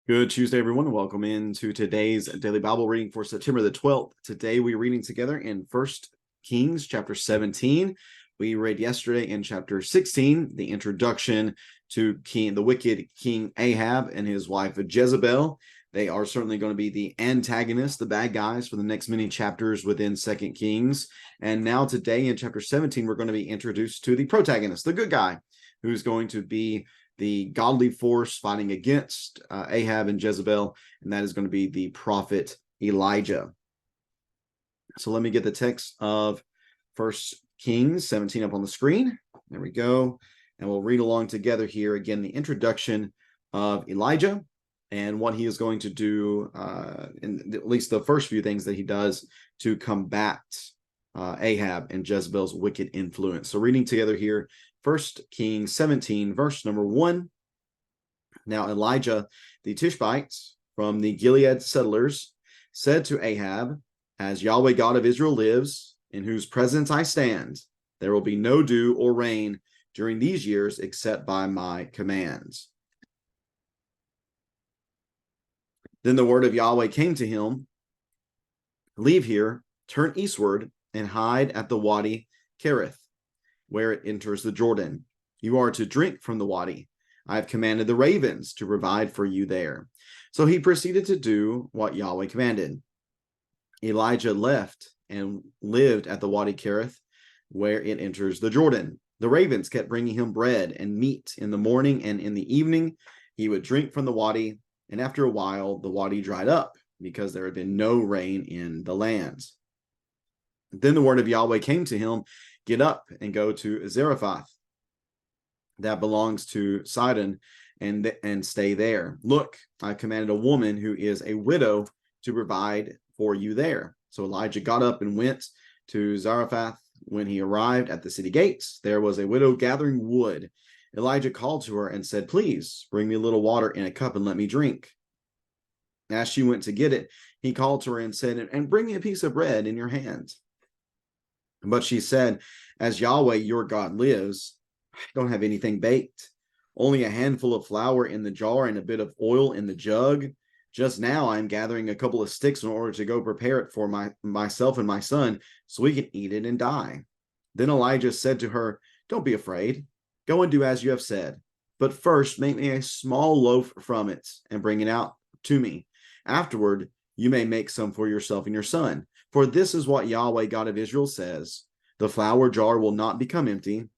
Good Tuesday, everyone. Welcome into today's daily Bible reading for September the 12th. Today we're reading together in 1 Kings chapter 17. We read yesterday in chapter 16, the introduction to the wicked King Ahab and his wife Jezebel. They are certainly going to be the antagonists, the bad guys for the next many chapters within 2 Kings. And now today in chapter 17, we're going to be introduced to the protagonist, the good guy, who's going to be the godly force fighting against Ahab and Jezebel, and that is going to be the prophet Elijah. So let me get the text of 1 Kings 17 up on the screen. There we go. And we'll read along together here. Again, the introduction of Elijah and what he is going to do, in at least the first few things that he does to combat Ahab and Jezebel's wicked influence. So reading together here, 1 Kings 17, verse number 1. Now Elijah the Tishbite from the Gilead settlers said to Ahab, "As Yahweh God of Israel lives, in whose presence I stand, there will be no dew or rain during these years except by my commands." Then the word of Yahweh came to him, "Leave here, turn eastward, and hide at the Wadi Kerith, where it enters the Jordan. You are to drink from the wadi. I have commanded the ravens to provide for you there." So he proceeded to do what Yahweh commanded. Elijah left and lived at the Wadi Kerith, where it enters the Jordan. The ravens kept bringing him bread and meat in the morning, and in the evening he would drink from the wadi, and after a while the wadi dried up because there had been no rain in the lands. Then the word of Yahweh came to him, "Get up and go to Zarephath, that belongs to Sidon, and stay there. Look, I commanded a woman who is a widow to provide for you there." So Elijah got up and went to Zarephath. When he arrived at the city gates, there was a widow gathering wood. Elijah called to her and said, "Please bring me a little water in a cup and let me drink." As she went to get it, he called to her and said, "And bring me a piece of bread in your hand." But she said, "As Yahweh your God lives, I don't have anything baked. Only a handful of flour in the jar and a bit of oil in the jug. Just now I am gathering a couple of sticks in order to go prepare it for myself and my son, so we can eat it and die." Then Elijah said to her, "Don't be afraid. Go and do as you have said. But first make me a small loaf from it and bring it out to me. Afterward, you may make some for yourself and your son. For this is what Yahweh God of Israel says: the flour jar will not become empty,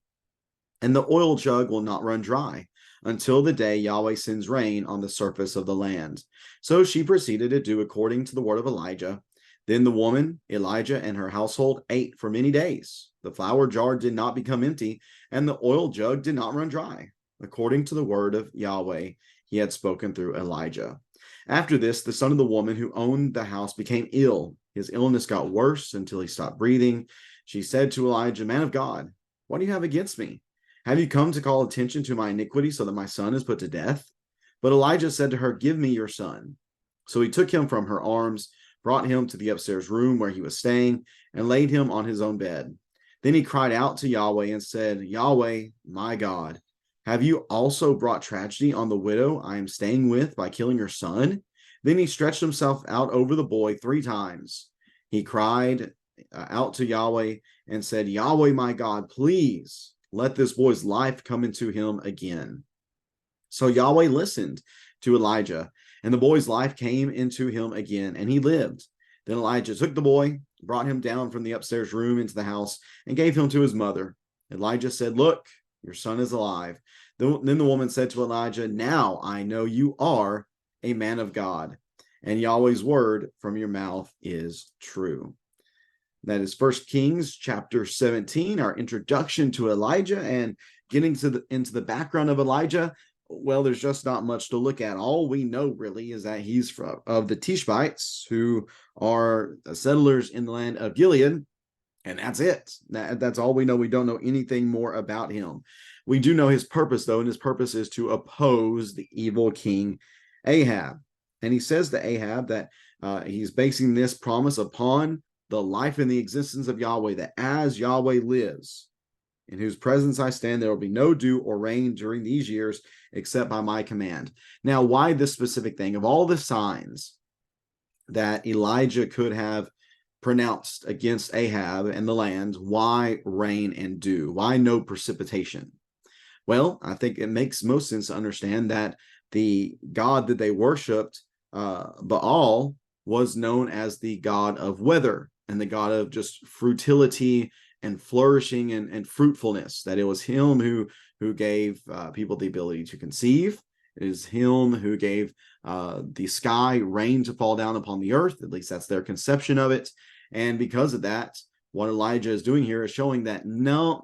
and the oil jug will not run dry, until the day Yahweh sends rain on the surface of the land." So she proceeded to do according to the word of Elijah. Then the woman, Elijah, and her household ate for many days. The flour jar did not become empty, and the oil jug did not run dry, according to the word of Yahweh he had spoken through Elijah. After this, the son of the woman who owned the house became ill. His illness got worse until he stopped breathing. She said to Elijah, "Man of God, what do you have against me? Have you come to call attention to my iniquity so that my son is put to death?" But Elijah said to her, "Give me your son." So he took him from her arms, brought him to the upstairs room where he was staying, and laid him on his own bed. Then he cried out to Yahweh and said, "Yahweh, my God, have you also brought tragedy on the widow I am staying with by killing her son?" Then he stretched himself out over the boy 3 times. He cried out to Yahweh and said, "Yahweh, my God, please let this boy's life come into him again." So Yahweh listened to Elijah, and the boy's life came into him again, and he lived. Then Elijah took the boy, brought him down from the upstairs room into the house, and gave him to his mother. Elijah said, "Look, your son is alive." Then the woman said to Elijah, "Now I know you are a man of God, and Yahweh's word from your mouth is true." That is 1 Kings chapter 17, our introduction to Elijah, and getting into the background of Elijah. Well, there's just not much to look at. All we know really is that he's of the Tishbites, who are settlers in the land of Gilead, and that's it. That's all we know. We don't know anything more about him. We do know his purpose, though, and his purpose is to oppose the evil king Ahab. And he says to Ahab that he's basing this promise upon the life and the existence of Yahweh, that as Yahweh lives, in whose presence I stand, there will be no dew or rain during these years, except by my command. Now, why this specific thing? Of all the signs that Elijah could have pronounced against Ahab and the land, why rain and dew? Why no precipitation? Well, I think it makes most sense to understand that the god that they worshipped, Baal, was known as the god of weather and the god of just fruitility and flourishing and fruitfulness. That it was him who gave people the ability to conceive. It is him who gave the sky rain to fall down upon the earth. At least that's their conception of it. And because of that, what Elijah is doing here is showing that no.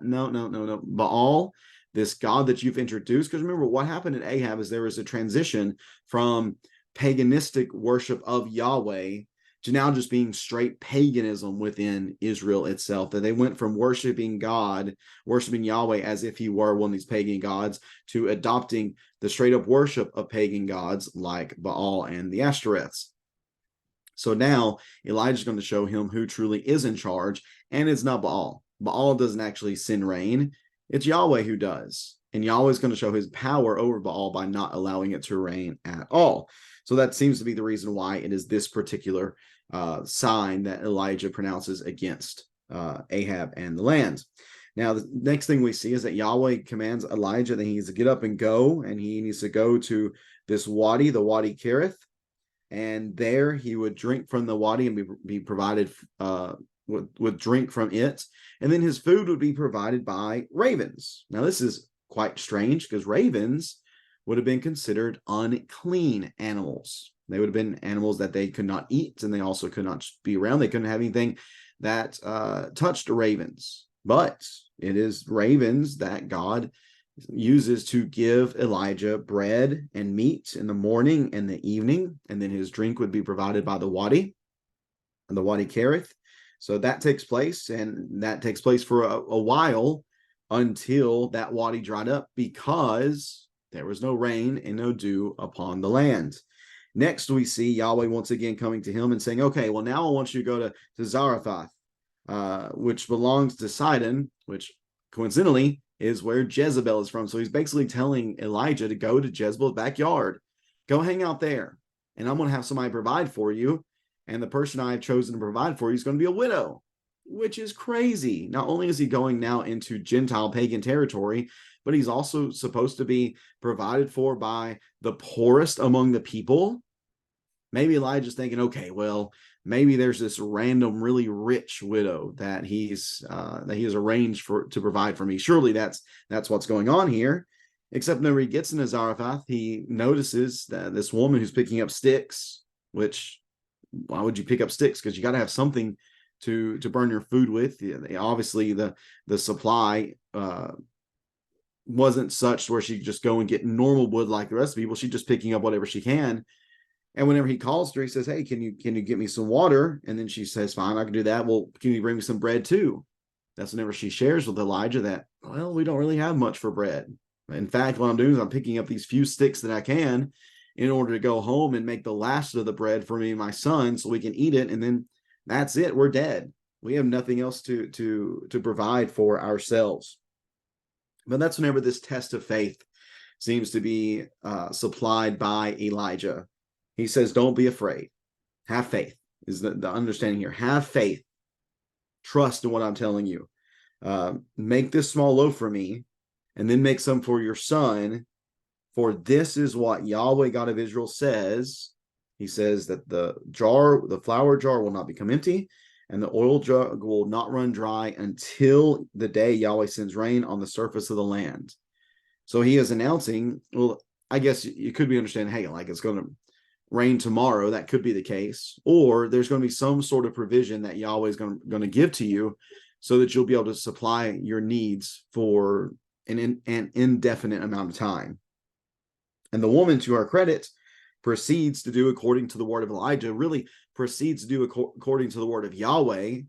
Baal, this god that you've introduced, because remember what happened at Ahab is there was a transition from paganistic worship of Yahweh to now just being straight paganism within Israel itself, that they went from worshiping Yahweh as if he were one of these pagan gods, to adopting the straight up worship of pagan gods like Baal and the Ashtoreths. So now Elijah's going to show him who truly is in charge, and it's not Baal. Baal doesn't actually send rain. It's Yahweh who does. And Yahweh is going to show his power over Baal by not allowing it to rain at all. So that seems to be the reason why it is this particular sign that Elijah pronounces against Ahab and the land. Now, the next thing we see is that Yahweh commands Elijah that he needs to get up and go, and he needs to go to this wadi, the Wadi Kerith, and there he would drink from the wadi and be provided with drink from it, and then his food would be provided by ravens. Now, this is quite strange because ravens would have been considered unclean animals. They would have been animals that they could not eat, and they also could not be around. They couldn't have anything that touched ravens. But it is ravens that God uses to give Elijah bread and meat in the morning and the evening, and then his drink would be provided by the Wadi, and the Wadi Kerith. So that takes place, and that takes place for a while until that Wadi dried up, because there was no rain and no dew upon the land. Next, we see Yahweh once again coming to him and saying, okay, well, now I want you to go to Zarephath, which belongs to Sidon, which coincidentally is where Jezebel is from. So he's basically telling Elijah to go to Jezebel's backyard, go hang out there, and I'm going to have somebody provide for you. And the person I've chosen to provide for you is going to be a widow, which is crazy. Not only is he going now into Gentile pagan territory, but he's also supposed to be provided for by the poorest among the people. Maybe Elijah's thinking, okay, well, maybe there's this random, really rich widow that he has arranged to provide for me. Surely that's what's going on here. Except whenever he gets into Zarephath, he notices that this woman who's picking up sticks, which, why would you pick up sticks? Because you got to have something to burn your food with. Obviously, the supply wasn't such where she could just go and get normal wood like the rest of people. She's just picking up whatever she can. And whenever he calls her, he says, hey, can you get me some water? And then she says, fine, I can do that. Well, can you bring me some bread too? That's whenever she shares with Elijah that, well, we don't really have much for bread. In fact, what I'm doing is I'm picking up these few sticks that I can in order to go home and make the last of the bread for me and my son so we can eat it. And then that's it. We're dead. We have nothing else to provide for ourselves. But that's whenever this test of faith seems to be supplied by Elijah. He says, don't be afraid. Have faith is the understanding here. Have faith. Trust in what I'm telling you. Make this small loaf for me, and then make some for your son. For this is what Yahweh God of Israel says. He says that the flour jar will not become empty, and the oil jug will not run dry until the day Yahweh sends rain on the surface of the land. So he is announcing, well, I guess you could be understanding, hey, like it's going to rain tomorrow. That could be the case. Or there's going to be some sort of provision that Yahweh is going to give to you so that you'll be able to supply your needs for an indefinite amount of time. And the woman, to her credit, proceeds to do according to the word of Elijah, really proceeds to do according to the word of Yahweh.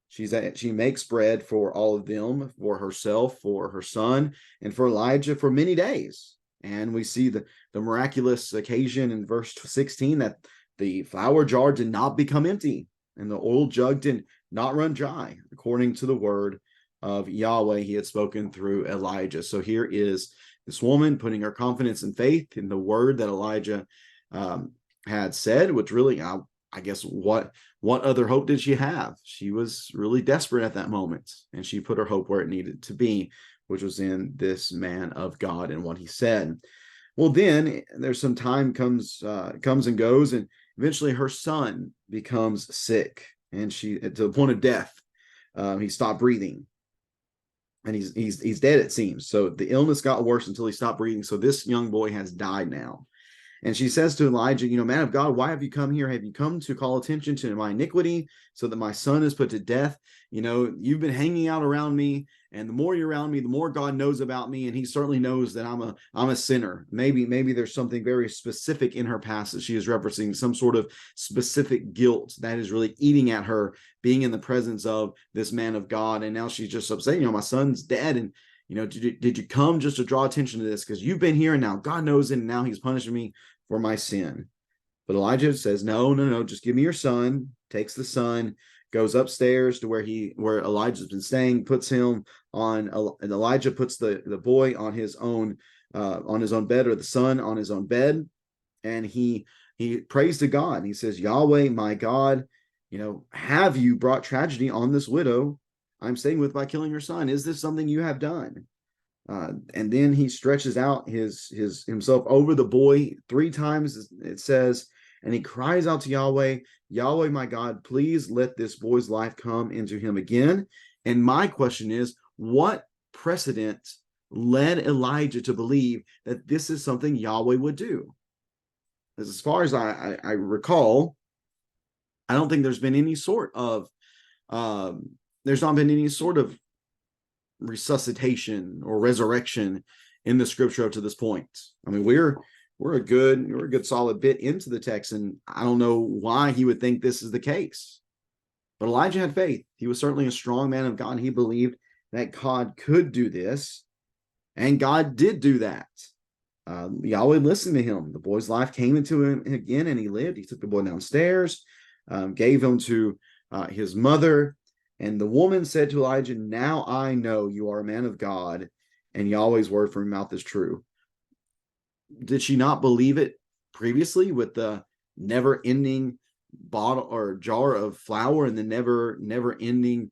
She makes bread for all of them, for herself, for her son, and for Elijah for many days. And we see the miraculous occasion in verse 16 that the flour jar did not become empty and the oil jug did not run dry, according to the word of Yahweh he had spoken through Elijah. So here is this woman putting her confidence and faith in the word that Elijah had said, which really, I guess, what other hope did she have? She was really desperate at that moment, and she put her hope where it needed to be, which was in this man of God and what he said. Well, then there's some time comes and goes, and eventually her son becomes sick, and she to the point of death. He stopped breathing, and he's dead, it seems. So the illness got worse until he stopped breathing. So this young boy has died now. And she says to Elijah, man of God, why have you come here? Have you come to call attention to my iniquity so that my son is put to death? You've been hanging out around me, and the more you're around me, the more God knows about me. And he certainly knows that I'm a sinner. Maybe there's something very specific in her past that she is referencing, some sort of specific guilt that is really eating at her, being in the presence of this man of God. And now she's just upset, my son's dead. And did you come just to draw attention to this? Because you've been here, and now God knows it, and now he's punishing me for my sin. But Elijah says, no, just give me your son. Takes the son, goes upstairs to where Elijah's been staying, puts him on, and Elijah puts the boy on his own bed, or the son on his own bed, and he prays to God. He says, Yahweh, my God, have you brought tragedy on this widow I'm staying with by killing her son? Is this something you have done? And then he stretches out himself over the boy 3 times, it says, and he cries out to Yahweh, Yahweh, my God, please let this boy's life come into him again. And my question is, what precedent led Elijah to believe that this is something Yahweh would do? As far as I recall, I don't think there's been any sort of there's not been any sort of resuscitation or resurrection in the scripture up to this point. I mean, we're a good solid bit into the text, and I don't know why he would think this is the case. But Elijah had faith. He was certainly a strong man of God. He believed that God could do this, and God did do that. Yahweh listened to him. The boy's life came into him again, and he lived. He took the boy downstairs, gave him to his mother. And the woman said to Elijah, now I know you are a man of God, and Yahweh's word from your mouth is true. Did she not believe it previously with the never-ending bottle or jar of flour and the never-ending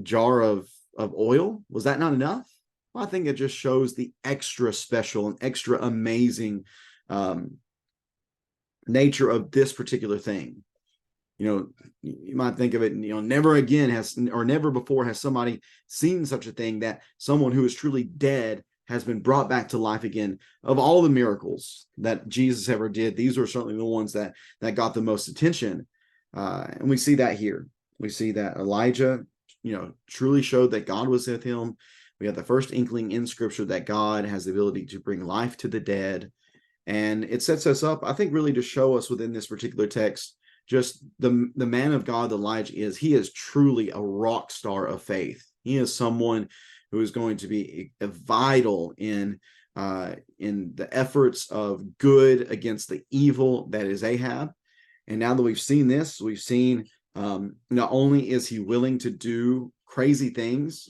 jar of oil? Was that not enough? Well, I think it just shows the extra special and extra amazing nature of this particular thing. You might think of it, never before has somebody seen such a thing, that someone who is truly dead has been brought back to life again. Of all the miracles that Jesus ever did, these were certainly the ones that got the most attention. And we see that here. We see that Elijah, truly showed that God was with him. We have the first inkling in scripture that God has the ability to bring life to the dead. And it sets us up, I think, really to show us within this particular text, just the man of God that Elijah is. He is truly a rock star of faith. He is someone who is going to be vital in the efforts of good against the evil that is Ahab. And now that we've seen this, we've seen not only is he willing to do crazy things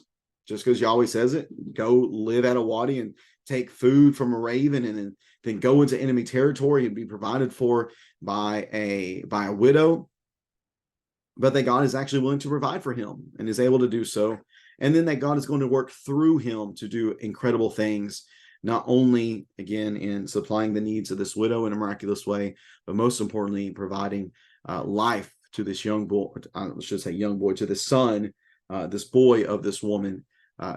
just because Yahweh says it, go live at a wadi and take food from a raven, and then go into enemy territory and be provided for by a widow, but that God is actually willing to provide for him and is able to do so. And then that God is going to work through him to do incredible things, not only, again, in supplying the needs of this widow in a miraculous way, but most importantly, providing life to this young boy, to the son, this boy of this woman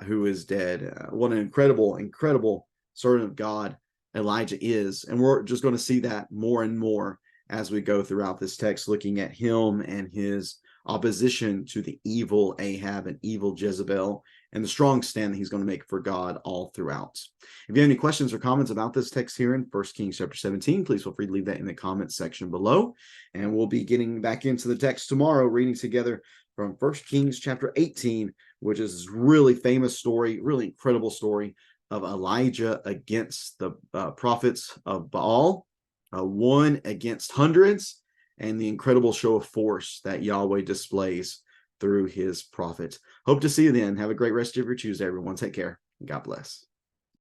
who is dead. What an incredible servant of God Elijah is. And we're just going to see that more and more as we go throughout this text, looking at him and his opposition to the evil Ahab and evil Jezebel, and the strong stand that he's going to make for God all throughout. If you have any questions or comments about this text here in 1 Kings chapter 17, please feel free to leave that in the comments section below. And we'll be getting back into the text tomorrow, reading together from 1 Kings chapter 18, which is this really famous story, really incredible story of Elijah against the prophets of Baal, one against hundreds, and the incredible show of force that Yahweh displays through his prophet. Hope to see you then. Have a great rest of your Tuesday, everyone. Take care. God bless.